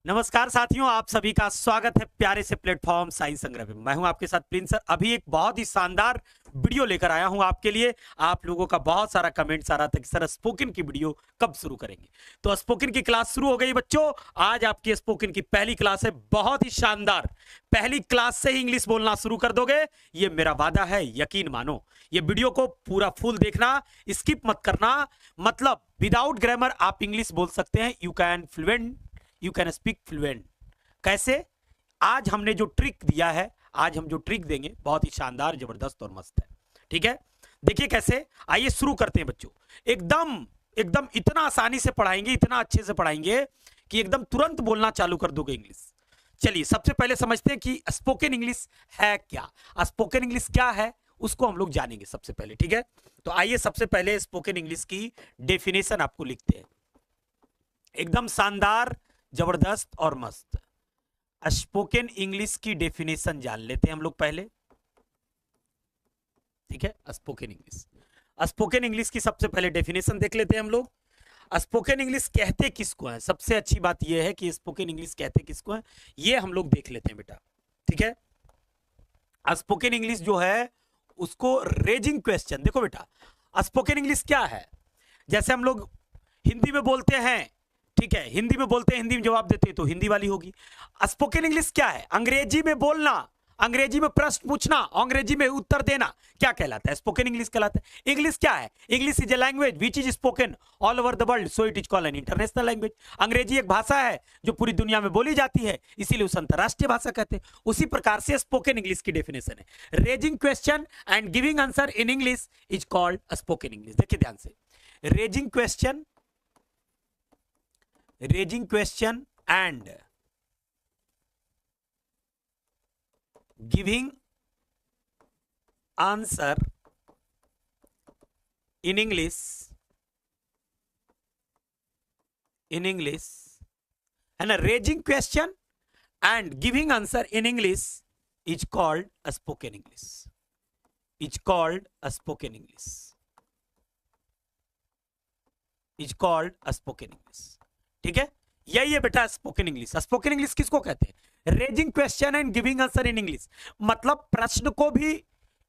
नमस्कार साथियों, आप सभी का स्वागत है प्यारे से प्लेटफॉर्म साइंस संग्रह में। मैं हूं आपके साथ प्रिंस सर। अभी एक बहुत ही शानदार वीडियो लेकर आया हूं आपके लिए। आप लोगों का बहुत सारा कमेंट्स आ रहा था कि सर स्पोकन की वीडियो कब शुरू करेंगे। तो स्पोकन की क्लास शुरू हो गई बच्चों। आज आपकी स्पोकन की पहली क्लास है, बहुत ही शानदार। पहली क्लास से ही इंग्लिश बोलना शुरू कर दोगे, ये मेरा वादा है, यकीन मानो। ये वीडियो को पूरा फुल देखना, स्किप मत करना। मतलब विदाउट ग्रामर आप इंग्लिश बोल सकते हैं। You can speak fluent. कैसे? आज हमने जो ट्रिक दिया है, आज हम जो ट्रिक देंगे बहुत ही शानदार, जबरदस्त और मस्त है। ठीक है, देखिए कैसे। आइए शुरू करते हैं बच्चों। एकदम एकदम इतना आसानी से पढ़ाएंगे, इतना अच्छे से पढ़ाएंगे कि एकदम तुरंत बोलना चालू कर दोगे इंग्लिश। चलिए सबसे पहले समझते हैं कि स्पोकन इंग्लिश है क्या। स्पोकन इंग्लिश क्या है उसको हम लोग जानेंगे सबसे पहले। ठीक है, तो आइए सबसे पहले स्पोकन इंग्लिश की डेफिनेशन आपको लिखते हैं, एकदम शानदार, जबरदस्त और मस्त। स्पोकन इंग्लिश की डेफिनेशन जान लेते हैं हम लोग पहले। ठीक है, स्पोकन इंग्लिश की सबसे पहले डेफिनेशन देख लेते हैं हम लोग। स्पोकन इंग्लिश कहते किसको है? सबसे अच्छी बात यह है कि स्पोकन इंग्लिश कहते किसको है, ये हम लोग देख लेते हैं बेटा। ठीक है, स्पोकन इंग्लिश जो है उसको रेजिंग क्वेश्चन। देखो बेटा, स्पोकन इंग्लिश क्या है? जैसे हम लोग हिंदी में बोलते हैं, ठीक है, हिंदी में बोलते हैं, हिंदी में जवाब देते हैं तो हिंदी वाली होगी। स्पोकन इंग्लिश क्या है? अंग्रेजी में बोलना, अंग्रेजी में प्रश्न पूछना, अंग्रेजी में उत्तर देना, क्या कहलाता है? स्पोकन इंग्लिश कहलाता है। इंग्लिश क्या है? English is a language which is spoken all over the world, so it is called an international language. अंग्रेजी एक भाषा है जो पूरी दुनिया में बोली जाती है, इसीलिए उसे अंतरराष्ट्रीय भाषा कहते हैं। उसी प्रकार से स्पोकन इंग्लिश की डेफिनेशन है, raising question and giving answer in English is called spoken English. देखिए ध्यान से, raising question and giving answer in English and a raising question and giving answer in English is called a spoken English. Is called a spoken English. Is called a spoken English. ठीक है, यही है बेटा spoken English. Spoken English किसको कहते हैं? Raising question and giving answer in English. मतलब प्रश्न को भी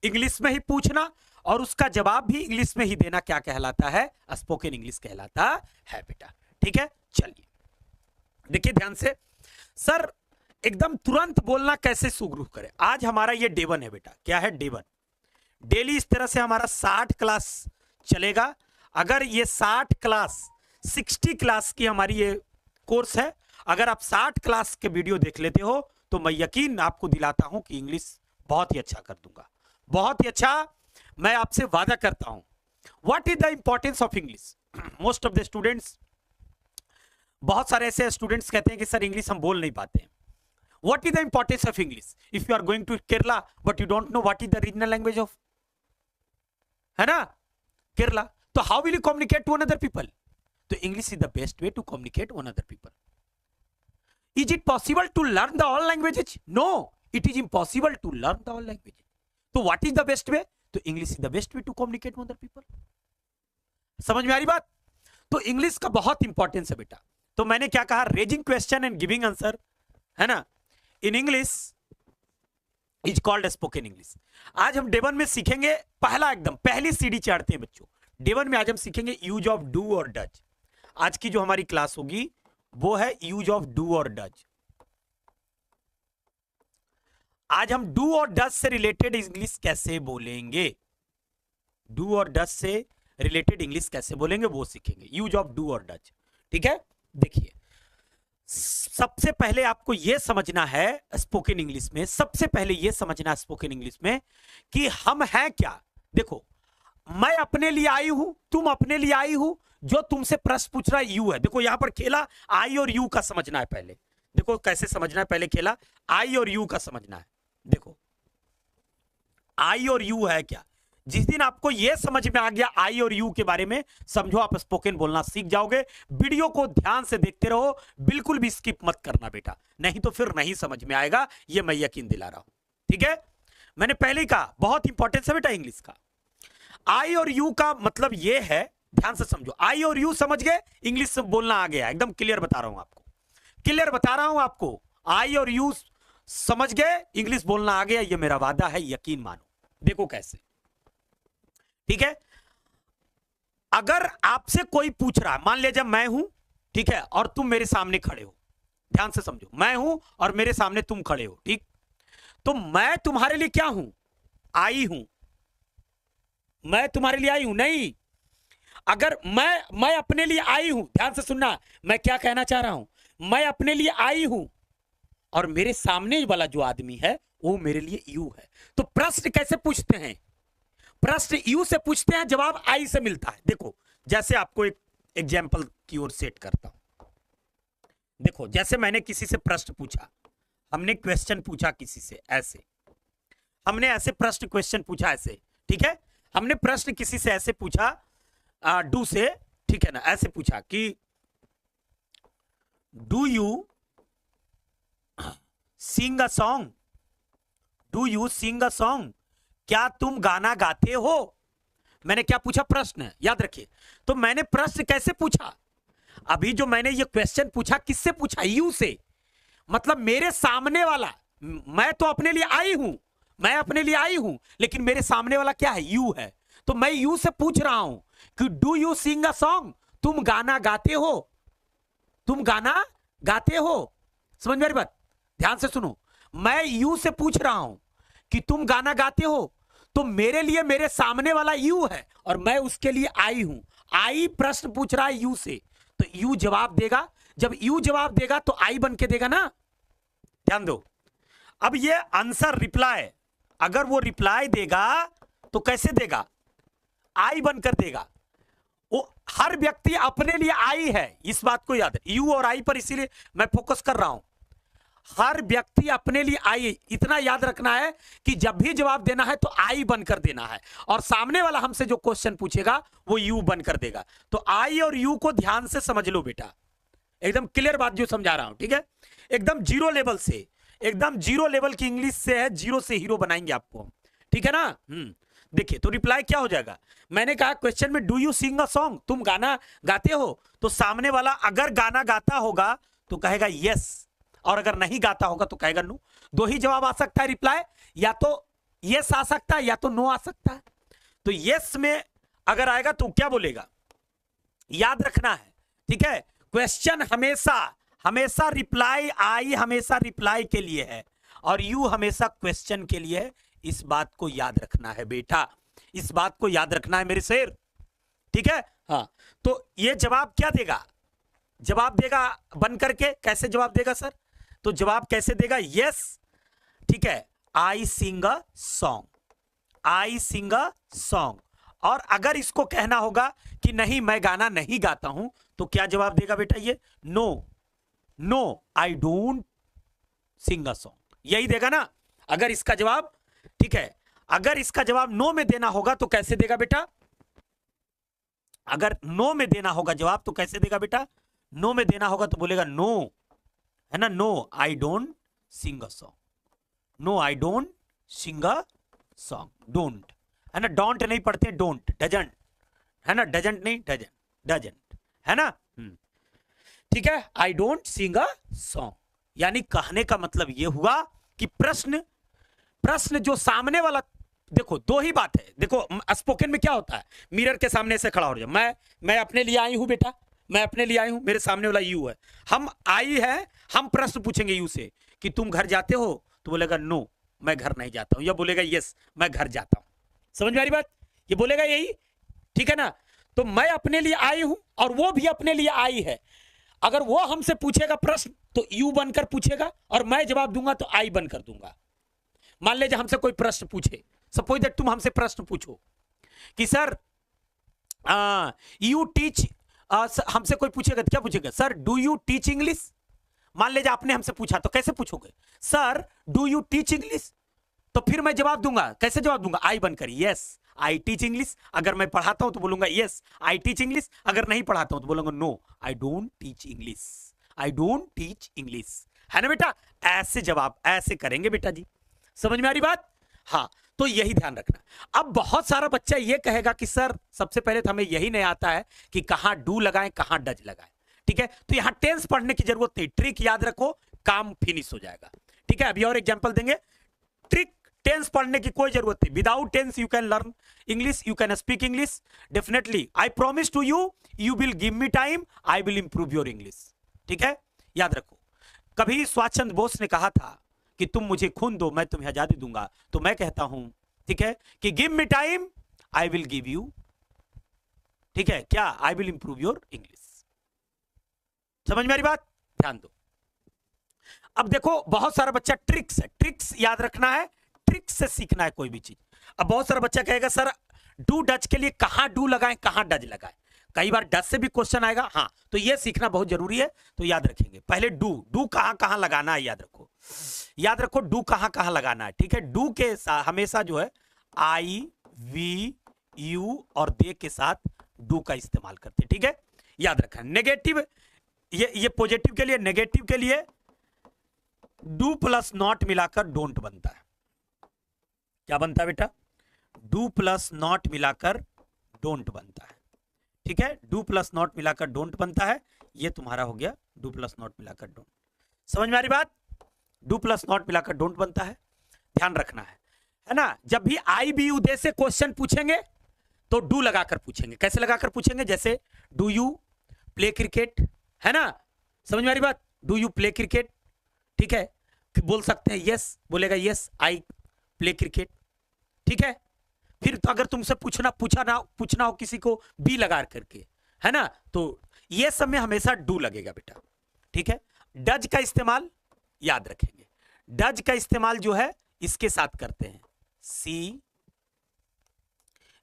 इंग्लिश में ही पूछना और उसका जवाब भी इंग्लिश में ही देना, क्या कहलाता है? स्पोकन इंग्लिश कहलाता है बेटा। ठीक है, चलिए देखिए ध्यान से। सर एकदम तुरंत बोलना कैसे शुरू करें? आज हमारा ये डे 1 है बेटा। क्या है? डे 1। डेली इस तरह से हमारा 60 क्लास चलेगा। अगर ये 60 क्लास 60 क्लास की हमारी ये कोर्स है, अगर आप 60 क्लास के वीडियो देख लेते हो तो मैं यकीन आपको दिलाता हूं कि इंग्लिश बहुत ही अच्छा कर दूंगा, बहुत ही अच्छा। मैं आपसे वादा करता हूं। What is the importance of English? Most of the students, बहुत सारे ऐसे स्टूडेंट्स कहते हैं कि सर इंग्लिश हम बोल नहीं पाते हैं। What is the importance of English? If you are going to Kerala but you don't know what is the regional language of, है ना, केरला, तो how will you communicate to another people? तो English is the best way to communicate one other people. Is it possible to learn the all languages? No, it is impossible to learn the all languages. तो what is the best वे? तो English is the best way to communicate one other people. समझ में आ रही बात? तो English का बहुत importance है बेटा। तो मैंने क्या कहा? Raising question and giving answer, है ना, in English is called spoken English. आज हम डे 1 में सीखेंगे पहला, एकदम पहली सीढ़ी चढ़ते हैं बच्चों। डे 1 में आज हम सीखेंगे यूज ऑफ डू और डज। आज की जो हमारी क्लास होगी वो है यूज ऑफ डू और डज। आज हम डू और डज से रिलेटेड इंग्लिश कैसे बोलेंगे, डू और डज से रिलेटेड इंग्लिश कैसे बोलेंगे वो सीखेंगे, यूज ऑफ डू और डज। ठीक है, देखिए सबसे पहले आपको यह समझना है स्पोकन इंग्लिश में, सबसे पहले यह समझना है स्पोकन इंग्लिश में कि हम हैं क्या। देखो, मैं अपने लिए आई हूं, तुम अपने लिए आई हो, जो तुमसे प्रश्न पूछ रहा है यू है। देखो यहां पर खेला आई और यू का समझना है पहले। देखो कैसे समझना है, पहले खेला आई और यू का समझना है। देखो आई और यू है क्या? जिस दिन आपको यह समझ में आ गया आई और यू के बारे में, समझो आप स्पोकन बोलना सीख जाओगे। वीडियो को ध्यान से देखते रहो, बिल्कुल भी स्किप मत करना बेटा, नहीं तो फिर नहीं समझ में आएगा, यह मैं यकीन दिला रहा हूं। ठीक है, मैंने पहले ही कहा बहुत इंपॉर्टेंस है बेटा इंग्लिश का। आई और यू का मतलब यह है, ध्यान से समझो, आई और यू समझ गए, इंग्लिश से बोलना आ गया, एकदम क्लियर बता रहा हूं आपको। क्लियर बता रहा हूं आपको, आई और यू समझ गए, इंग्लिश बोलना आ गया, ये मेरा वादा है, यकीन मानो। देखो कैसे, ठीक है। अगर आपसे कोई पूछ रहा है, मान लीजिए मैं हूं, ठीक है, और तुम मेरे सामने खड़े हो, ध्यान से समझो, मैं हूं और मेरे सामने तुम खड़े हो, ठीक। तो मैं तुम्हारे लिए क्या हूं? आई हूं। मैं तुम्हारे लिए आई हूं नहीं। अगर मैं अपने लिए आई हूं, ध्यान से सुनना, मैं क्या कहना चाह रहा हूं, मैं अपने लिए आई हूं और मेरे सामने वाला जो आदमी है वो मेरे लिए यू है। तो प्रश्न कैसे पूछते हैं? प्रश्न यू से पूछते हैं, जवाब आई से मिलता है। देखो, जैसे आपको एक एग्जाम्पल की ओर सेट करता हूं। देखो, जैसे मैंने किसी से प्रश्न पूछा, हमने क्वेश्चन पूछा किसी से, ऐसे हमने ऐसे प्रश्न क्वेश्चन पूछा ऐसे, ठीक है। हमने प्रश्न किसी से ऐसे पूछा, डू से, ठीक है ना, ऐसे पूछा कि do you sing a song, do you sing a song, क्या तुम गाना गाते हो? मैंने क्या पूछा? प्रश्न, याद रखिए। तो मैंने प्रश्न कैसे पूछा? अभी जो मैंने ये क्वेश्चन पूछा, किससे पूछा? यू से, मतलब मेरे सामने वाला। मैं तो अपने लिए आई हूं, मैं अपने लिए आई हूं, लेकिन मेरे सामने वाला क्या है? यू है। तो मैं यू से पूछ रहा हूं कि do you sing a song, तुम गाना गाते हो, तुम गाना गाते हो। समझ मेरी बात, ध्यान से सुनो। मैं यू से पूछ रहा हूं कि तुम गाना गाते हो, तो मेरे लिए मेरे सामने वाला यू है और मैं उसके लिए आई हूं। आई प्रश्न पूछ रहा है यू से, तो यू जवाब देगा। जब यू जवाब देगा तो आई बन के देगा ना। ध्यान दो, अब ये आंसर रिप्लाई, अगर वो रिप्लाई देगा तो कैसे देगा? आई बनकर देगा। वो हर व्यक्ति अपने लिए आई है, इस बात को याद है। यू और आई पर इसीलिए मैं फोकस कर रहा हूं। हर व्यक्ति अपने लिए आई, इतना याद रखना है कि जब भी जवाब देना है तो आई बनकर देना है, और सामने वाला हमसे जो क्वेश्चन पूछेगा वो यू बनकर देगा। तो आई और यू को ध्यान से समझ लो बेटा, एकदम क्लियर बात जो समझा रहा हूं, ठीक है। एकदम जीरो लेवल से, एकदम जीरो लेवल की इंग्लिश से है, जीरो से हीरो बनाएंगे आपको, ठीक है ना। देखिए, तो रिप्लाई क्या हो जाएगा? मैंने कहा क्वेश्चन में do you sing a song, तुम गाना गाते हो, तो सामने वाला अगर गाना गाता होगा तो कहेगा यस, और अगर नहीं गाता होगा तो कहेगा नो। दो ही जवाब आ सकता है रिप्लाई, या तो यस आ सकता है या तो नो आ सकता है। तो यस में अगर आएगा तो क्या बोलेगा? याद रखना है, ठीक है। क्वेश्चन हमेशा हमेशा रिप्लाई, आई हमेशा रिप्लाई के लिए है और यू हमेशा क्वेश्चन के लिए है। इस बात को याद रखना है बेटा, इस बात को याद रखना है मेरे शेर, ठीक है। हाँ, तो ये जवाब क्या देगा? जवाब देगा बन करके, कैसे जवाब देगा सर? तो जवाब कैसे देगा? यस, ठीक है, आई सिंग a song, I Singh a song. और अगर इसको कहना होगा कि नहीं मैं गाना नहीं गाता हूं, तो क्या जवाब देगा बेटा? ये no, no I don't sing a song, यही देगा ना अगर इसका जवाब, ठीक है। अगर इसका जवाब नो में देना होगा तो कैसे देगा बेटा? अगर नो में देना होगा जवाब तो कैसे देगा बेटा? नो में देना होगा तो बोलेगा नो, है ना, no I don't sing a song, no I don't sing a song, don't, है ना, डोंट नहीं पढ़ते, डोंट, डजंट, है ना, डजंट नहीं, डजंट, डजंट, है ना। ठीक है, आई डोंट सिंग अ सॉन्ग, यानी कहने का मतलब यह हुआ कि प्रश्न जो सामने वाला, देखो दो ही बात है। देखो स्पोकन में क्या होता है, मिरर के सामने से खड़ा हो जाए, मैं अपने लिए आई हूं बेटा, मैं अपने लिए आई हूं, मेरे सामने वाला यू है, हम आई है, हम प्रश्न पूछेंगे यू से कि तुम घर जाते हो, तो बोलेगा नो मैं घर नहीं जाता हूं, या बोलेगा यस मैं घर जाता हूं। समझ में आ रही बात? ये बोलेगा यही, ठीक है ना। तो मैं अपने लिए आई हूं और वो भी अपने लिए आई है। अगर वो हमसे पूछेगा प्रश्न तो यू बनकर पूछेगा और मैं जवाब दूंगा तो आई बनकर दूंगा। मान लीजिए हमसे कोई प्रश्न पूछे, सपोज दैट तुम हमसे प्रश्न पूछो कि सर यू टीच, हमसे कोई पूछेगा तो क्या पूछेगा? Sir do you teach English. मान लीजिए आपने हमसे पूछा तो कैसे पूछोगे? Sir do you teach English. तो फिर मैं जवाब दूंगा, कैसे जवाब दूंगा? आई बनकर, यस आई टीच इंग्लिश। अगर मैं पढ़ाता हूं तो बोलूंगा यस आई टीच इंग्लिश, अगर नहीं पढ़ाता हूं तो बोलूंगा no I don't teach English, I don't teach English, है ना बेटा। ऐसे जवाब ऐसे करेंगे बेटा जी, समझ में आ रही बात? हाँ, तो यही ध्यान रखना। अब बहुत सारा बच्चा ये कहेगा कि सर सबसे पहले तो हमें यही नहीं आता है कि कहां डू लगाएं कहां डज लगाएं। ठीक है, तो यहां टेंस पढ़ने की जरूरत नहीं, ट्रिक याद रखो, काम फिनिश हो जाएगा। ठीक है, अभी और एग्जांपल देंगे। ट्रिक टेंस पढ़ने की कोई जरूरत नहीं, without tense you can learn English, you can speak English definitely. I promise to you, you will give me time, I will improve your English. ठीक है, याद रखो। कभी सुभाष चंद्र बोस ने कहा था कि तुम मुझे खून दो मैं तुम्हें आजादी दूंगा, तो मैं कहता हूं, ठीक है, कि give me time, I will give you, ठीक है क्या, आई विल इंप्रूव योर इंग्लिश। समझ में आ रही बात, ध्यान दो। अब देखो बहुत सारा बच्चा ट्रिक्स है, ट्रिक्स याद रखना है, ट्रिक्स से सीखना है कोई भी चीज। अब बहुत सारा बच्चा कहेगा सर डू डच के लिए कहां डू लगाएं कहां डज लगाएं, कई बार डच से भी क्वेश्चन आएगा। हाँ, तो ये सीखना बहुत जरूरी है, तो याद रखेंगे। पहले डू, डू कहां कहां लगाना है याद रखो, याद रखो डू कहां कहां लगाना है। ठीक है, डू के साथ हमेशा जो है आई वी यू और दे के साथ डू का इस्तेमाल करते हैं। ठीक है, याद रखना। नेगेटिव, ये पॉजिटिव के लिए, नेगेटिव के लिए डू प्लस नॉट मिलाकर डोंट बनता है। क्या बनता है बेटा, डू प्लस नॉट मिलाकर डोंट बनता है। ठीक है, डू प्लस नॉट मिलाकर डोंट बनता है, ये तुम्हारा हो गया डू प्लस नॉट मिलाकर डोंट। समझ में आ रही बात, डू प्लस नॉट मिलाकर डोंट बनता है, ध्यान रखना है ना। जब भी आई बी यू दे से क्वेश्चन पूछेंगे तो डू लगाकर पूछेंगे। कैसे लगाकर पूछेंगे, जैसे डू यू प्ले क्रिकेट, है ना, समझ में आ रही बात, डू यू प्ले क्रिकेट। ठीक है, बोल सकते हैं यस, बोलेगा यस आई प्ले क्रिकेट। ठीक है, फिर तो अगर तुमसे पूछना हो किसी को बी लगा करके, है ना, तो ये सब में हमेशा डू लगेगा बेटा। ठीक है, डज का इस्तेमाल याद रखेंगे, डज का इस्तेमाल जो है इसके साथ करते हैं, सी,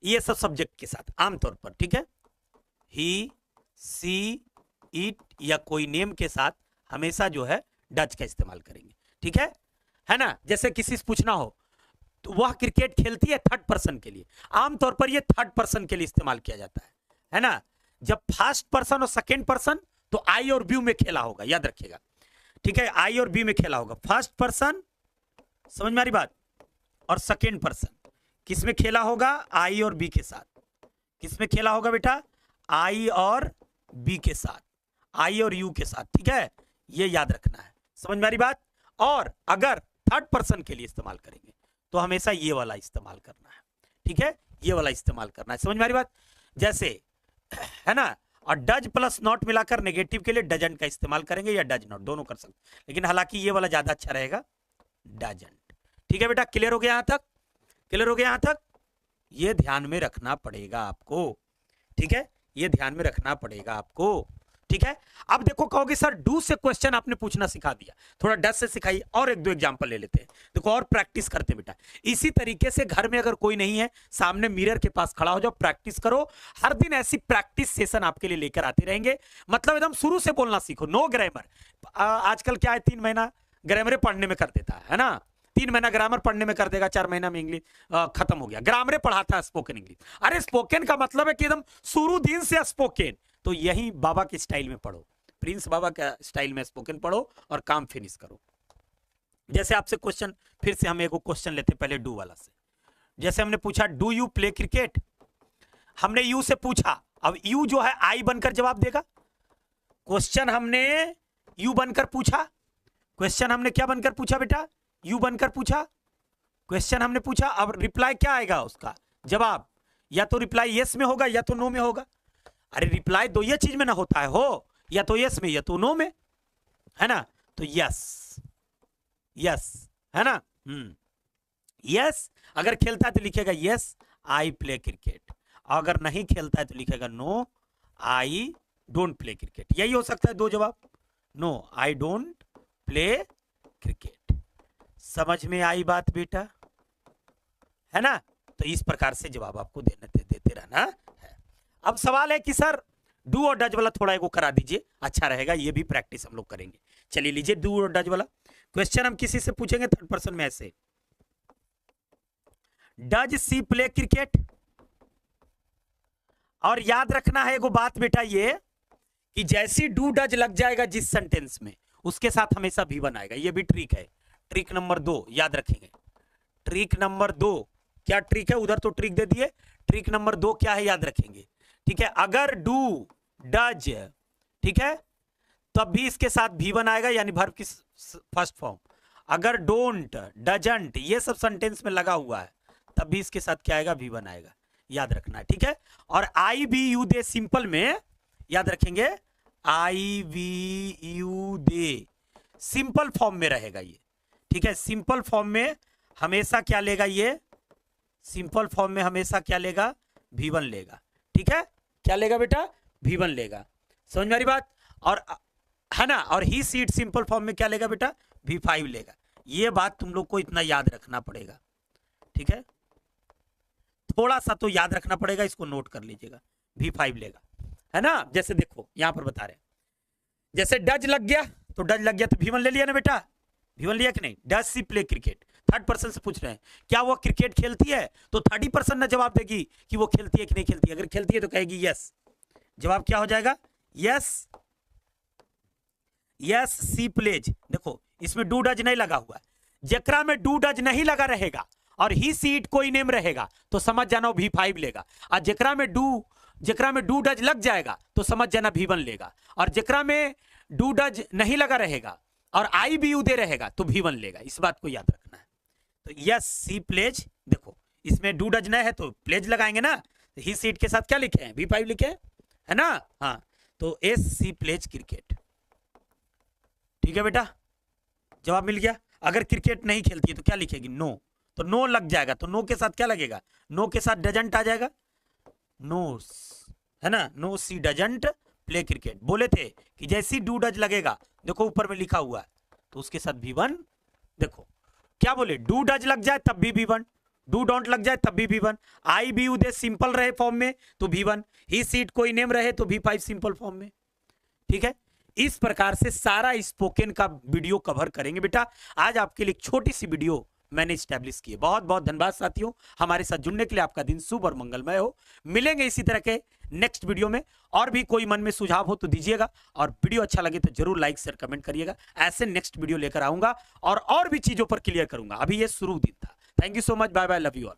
ये सब सब्जेक्ट के साथ आमतौर पर। ठीक है, ही, सी, इट या कोई नेम के साथ हमेशा जो है डज का इस्तेमाल करेंगे। ठीक है ना, जैसे किसी से पूछना हो तो वह क्रिकेट खेलती है थर्ड पर्सन के लिए, आमतौर पर यह थर्ड पर्सन के लिए इस्तेमाल किया जाता है ना। जब फर्स्ट पर्सन और सेकेंड पर्सन तो आई और बी में खेला होगा, याद रखिएगा। ठीक है, आई और बी में खेला होगा, फर्स्ट पर्सन, समझ में आ रही बात, और सेकेंड पर्सन किस में खेला होगा, आई और बी के साथ। किस में खेला होगा बेटा, आई और बी के साथ, आई और यू के साथ। ठीक है, ये याद रखना है, समझ में आ रही बात। और अगर थर्ड पर्सन के लिए इस्तेमाल करेंगे तो हमेशा ये वाला इस्तेमाल करना है। ठीक है, ये वाला इस्तेमाल करना है, समझ में आ रही बात। जैसे, है ना, और डज प्लस नॉट मिलाकर नेगेटिव के लिए डजंट का इस्तेमाल करेंगे या डज नॉट, दोनों कर सकते, लेकिन हालांकि ये वाला ज्यादा अच्छा रहेगा, डजंट। ठीक है बेटा, क्लियर हो गया यहां तक, क्लियर हो गया यहां तक, ये ध्यान में रखना पड़ेगा आपको। ठीक है, ये ध्यान में रखना पड़ेगा आपको। ठीक है, अब देखो कहोगे सर डू से क्वेश्चन आपने पूछना सिखा दिया, थोड़ा डज से सिखाइए, और एक दो एग्जांपल ले लेते हैं। देखो और प्रैक्टिस करते बेटा, इसी तरीके से घर में अगर कोई नहीं है, सामने मिरर के पास खड़ा हो जाओ, प्रैक्टिस करो। हर दिन ऐसी प्रैक्टिस सेशन आपके लिए लेकर आते रहेंगे, मतलब एकदम शुरू से बोलना सीखो, नो ग्रामर। आजकल क्या है, 3 महीना ग्रामर पढ़ने में कर देता है ना, 3 महीना ग्रामर पढ़ने में कर देगा, 4 महीना में इंग्लिश खत्म हो गया। ग्रामर पढ़ाता है स्पोकन इंग्लिश, अरे स्पोकन का मतलब है कि एकदम शुरू दिन से स्पोकन, तो यही बाबा के स्टाइल में पढ़ो, प्रिंस बाबा का स्टाइल में स्पोकन पढ़ो और काम फिनिश करो। जैसे आपसे क्वेश्चन, फिर से हम एक क्वेश्चन लेते हैं पहले डू वाला से। जैसे हमने पूछा डू यू प्ले क्रिकेट, हमने यू से पूछा, अब यू जो है आई बनकर जवाब देगा। क्वेश्चन हमने यू बनकर पूछा, क्वेश्चन हमने क्या बनकर पूछा बेटा, यू बनकर पूछा, क्वेश्चन हमने पूछा, अब रिप्लाई क्या आएगा उसका जवाब, या तो रिप्लाई यस में होगा या तो नो में होगा। अरे रिप्लाई दो ये चीज में ना होता है, हो या तो यस में या तो नो में, है ना, तो यस, यस, है ना, यस। अगर खेलता है तो लिखेगा यस आई प्ले क्रिकेट, अगर नहीं खेलता है तो लिखेगा no I don't play cricket. यही हो सकता है दो जवाब, no I don't play cricket. समझ में आई बात बेटा, है ना, तो इस प्रकार से जवाब आपको देते रहना है। अब सवाल है कि सर डू और डज वाला थोड़ा एगो करा दीजिए, अच्छा रहेगा, ये भी प्रैक्टिस हम लोग करेंगे। चलिए लीजिए डू और डज वाला क्वेश्चन हम किसी से पूछेंगे थर्ड पर्सन में, ऐसे डज सी प्ले क्रिकेट। और याद रखना है एगो बात बेटा, ये कि जैसी डू डज लग जाएगा जिस सेंटेंस में, उसके साथ हमेशा भी बनाएगा, ये भी ट्रिक है। ट्रिक नंबर 2 याद रखेंगे, ट्रिक नंबर 2 क्या ट्रिक है, उधर तो ट्रिक दे दिए, ट्रिक नंबर 2 क्या है याद रखेंगे। ठीक है, अगर डू डज, ठीक है, तब भी इसके साथ V1 आएगा, यानी वर्ब की फर्स्ट फॉर्म। अगर डोंट, डजंट ये सब सेंटेंस में लगा हुआ है तब भी इसके साथ क्या आएगा, V1 आएगा, याद रखना है, ठीक है। और I we you they simple में याद रखेंगे, I we you they simple form में रहेगा ये, ठीक है। सिंपल फॉर्म में हमेशा क्या लेगा ये, सिंपल फॉर्म में हमेशा क्या लेगा, V1 लेगा, ठीक है। क्या लेगा बेटा, V1 लेगा, समझ में आ रही बात, और है ना। और ही सीट सिंपल फॉर्म में क्या लेगा बेटा, V5 लेगा। ये बात तुम लोग को इतना याद रखना पड़ेगा, ठीक है, थोड़ा सा तो याद रखना पड़ेगा, इसको नोट कर लीजिएगा, V5 लेगा, है ना। जैसे देखो यहां पर बता रहे हैं, जैसे डज लग गया तो डज लग गया तो V1 ले लिया ना बेटा, V1 लिया कि नहीं। Does C play cricket, third person से पूछ रहे हैं क्या वो क्रिकेट खेलती है, तो थर्ड पर्सन ना जवाब देगी कि वो खेलती है कि नहीं खेलती है। अगर खेलती है तो कहेगी यस, जवाब क्या हो जाएगा, यस, यस सी प्लेज। देखो इसमें डू डज नहीं लगा हुआ है, जेकरा में डू डज नहीं लगा रहेगा और ही सीट कोई नेम रहेगा तो समझ जाना वो V5 लेगा, और जेकरा में डू डज लग जाएगा तो समझ जाना V1 लेगा, और जेकरा में डू डज नहीं लगा रहेगा और आई बी यू दे रहेगा तो V1 लेगा। इस बात को याद रखना है। तो यस सी प्लेज, देखो इसमें डू डज नहीं है तो प्लेज लगाएंगे ना, तो ही सीट के साथ क्या लिखे हैं, V5 लिखे हैं, है ना। हाँ तो एस सी प्लेज क्रिकेट, ठीक है बेटा, जवाब मिल गया। अगर क्रिकेट नहीं खेलती है तो क्या लिखेगी, नो, तो नो लग जाएगा, तो नो के साथ क्या लगेगा, नो के साथ डजंट आ जाएगा, नो, है ना, no she doesn't play cricket. बोले थे कि जैसी डू डज लगेगा, देखो ऊपर में लिखा हुआ है, तो उसके साथ V1, देखो क्या बोले, डू डज लग जाए तब भी V1, डू डोंट लग जाए तब भी V1, I we you they simple रहे फॉर्म में तो V1, ही सीट कोई नेम रहे तो V5 सिंपल फॉर्म में, ठीक है। इस प्रकार से सारा स्पोकन का वीडियो कवर करेंगे बेटा। आज आपके लिए एक छोटी सी वीडियो मैंने स्टैब्लिश की है। बहुत बहुत धन्यवाद साथियों, हमारे साथ जुड़ने के लिए। आपका दिन शुभ और मंगलमय हो। मिलेंगे इसी तरह के नेक्स्ट वीडियो में। और भी कोई मन में सुझाव हो तो दीजिएगा, और वीडियो अच्छा लगे तो जरूर लाइक शेयर कमेंट करिएगा। ऐसे नेक्स्ट वीडियो लेकर आऊंगा और भी चीजों पर क्लियर करूंगा। अभी ये शुरू दिन था। Thank you so much, bye bye, love you all.